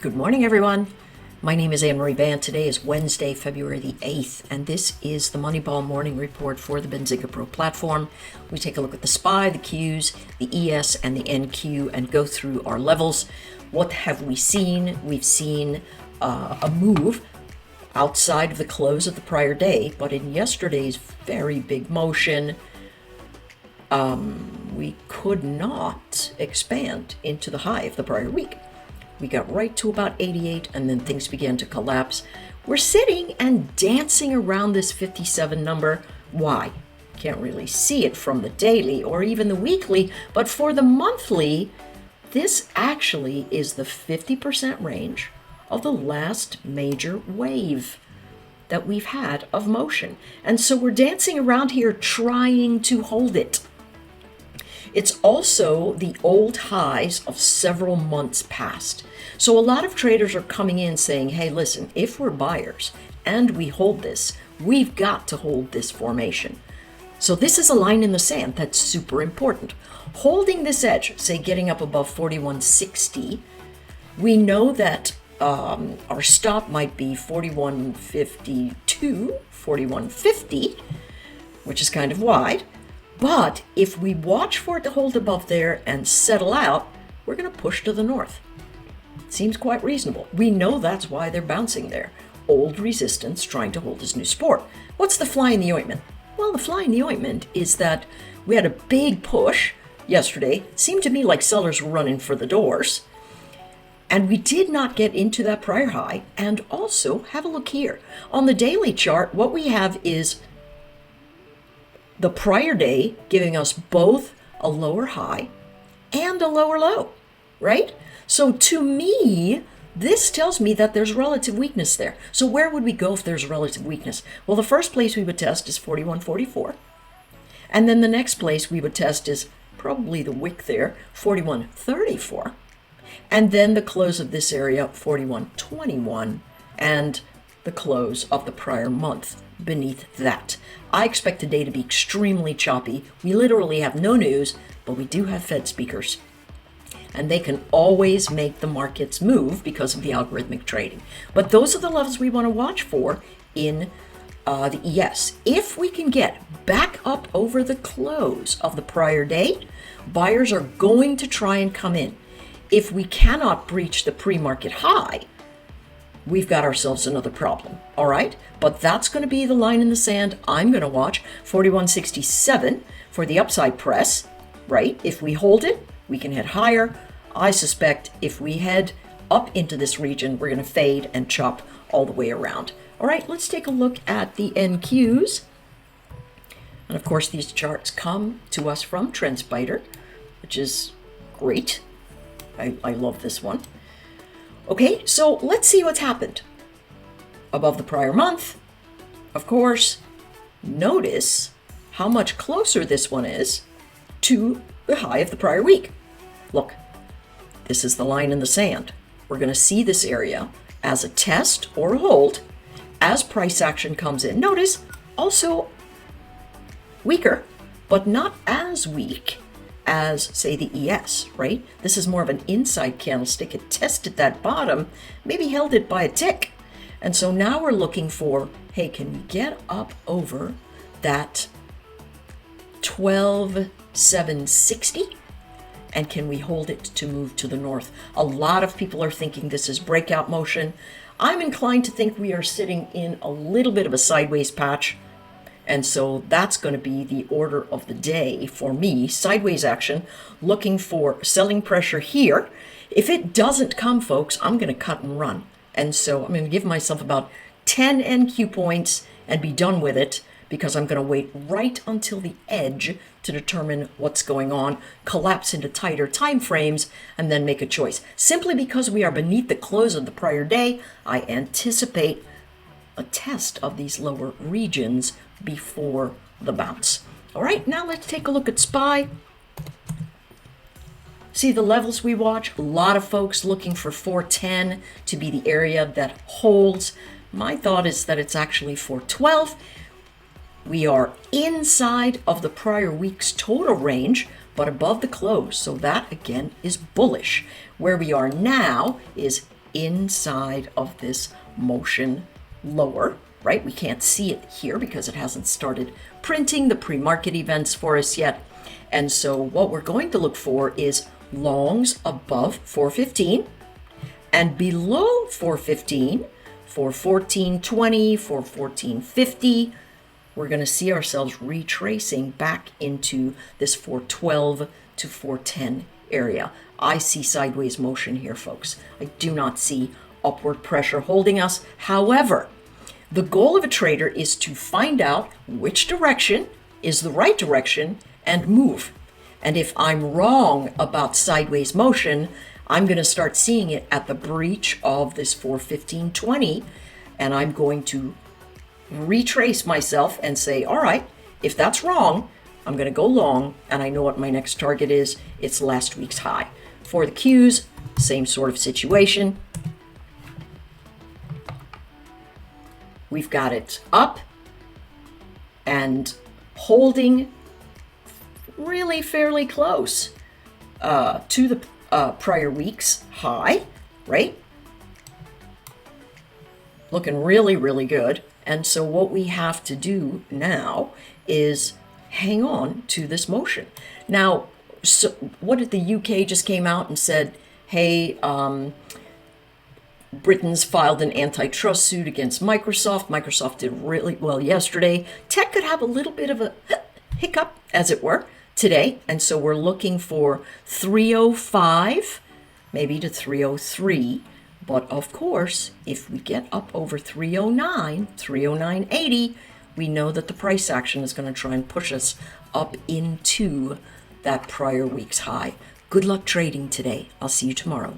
Good morning, everyone. My name is Anne-Marie Band. Today is Wednesday, February the 8th, and this is the Moneyball Morning Report for the Benzinga Pro platform. We take a look at the SPY, the Qs, the ES, and the NQ and go through our levels. What have we seen? We've seen a move outside of the close of the prior day, but in yesterday's very big motion, we could not expand into the high of the prior week. We got right to about 88 and then things began to collapse. We're sitting and dancing around this 57 number. Why? Can't really see it from the daily or even the weekly, but for the monthly, this actually is the 50% range of the last major wave that we've had of motion. And so we're dancing around here trying to hold it. It's also the old highs of several months past. So a lot of traders are coming in saying, hey, listen, if we're buyers and we hold this, we've got to hold this formation. So this is a line in the sand that's super important. Holding this edge, say getting up above 4160, we know that our stop might be 4152, 4150, which is kind of wide. But if we watch for it to hold above there and settle out, we're going to push to the north. Seems quite reasonable. We know that's why they're bouncing there. Old resistance trying to hold his new support. What's the fly in the ointment? Well, the fly in the ointment is that we had a big push yesterday. It seemed to me like sellers were running for the doors. And we did not get into that prior high. And also, have a look here. On the daily chart, what we have is the prior day giving us both a lower high and a lower low, right? So to me, this tells me that there's relative weakness there. So where would we go if there's relative weakness? Well, the first place we would test is 41.44. And then the next place we would test is probably the wick there, 41.34. And then the close of this area, 41.21, and the close of the prior month beneath that. I expect today to be extremely choppy. We literally have no news, but we do have Fed speakers. And they can always make the markets move because of the algorithmic trading. But those are the levels we want to watch for in the ES. If we can get back up over the close of the prior day, buyers are going to try and come in. If we cannot breach the pre-market high, we've got ourselves another problem, all right? But that's going to be the line in the sand I'm going to watch, 41.67 for the upside press, right? If we hold it, we can head higher. I suspect if we head up into this region, we're going to fade and chop all the way around. All right, let's take a look at the NQs. And of course, these charts come to us from TrendSpider, which is great. I love this one. Okay, so let's see what's happened. Above the prior month, of course, notice how much closer this one is to the high of the prior week. Look, this is the line in the sand. We're going to see this area as a test or a hold as price action comes in. Notice also weaker, but not as weak as, say, the ES, right? This is more of an inside candlestick. It tested that bottom, maybe held it by a tick. And so now we're looking for, hey, can we get up over that 12,760? And can we hold it to move to the north? A lot of people are thinking this is breakout motion. I'm inclined to think we are sitting in a little bit of a sideways patch. And so that's going to be the order of the day for me. Sideways action, looking for selling pressure here. If it doesn't come, folks, I'm going to cut and run. And so I'm going to give myself about 10 NQ points and be done with it because I'm going to wait right until the edge to determine what's going on, collapse into tighter time frames, and then make a choice. Simply because we are beneath the close of the prior day, I anticipate a test of these lower regions before the bounce. All right, now let's take a look at SPY. See the levels we watch? A lot of folks looking for 410 to be the area that holds. My thought is that it's actually 412. We are inside of the prior week's total range, but above the close. So that again is bullish. Where we are now is inside of this motion lower, right? We can't see it here because it hasn't started printing the pre-market events for us yet. And so what we're going to look for is longs above 415 and below 415, 414.20, 414.50. We're going to see ourselves retracing back into this 412 to 410 area. I see sideways motion here, folks. I do not see upward pressure holding us. However, the goal of a trader is to find out which direction is the right direction and move. And if I'm wrong about sideways motion, I'm going to start seeing it at the breach of this 415.20, and I'm going to retrace myself and say, all right, if that's wrong, I'm going to go long, and I know what my next target is. It's last week's high. For the Qs, same sort of situation. We've got it up and holding really fairly close to the prior week's high, right? Looking really, really good. And so what we have to do now is hang on to this motion. Now, so what did the UK just came out and said, hey, Britain's filed an antitrust suit against Microsoft. Microsoft did really well yesterday. Tech could have a little bit of a hiccup, as it were, today. And so we're looking for 305, maybe to 303. But of course, if we get up over 309, 309.80, we know that the price action is going to try and push us up into that prior week's high. Good luck trading today. I'll see you tomorrow.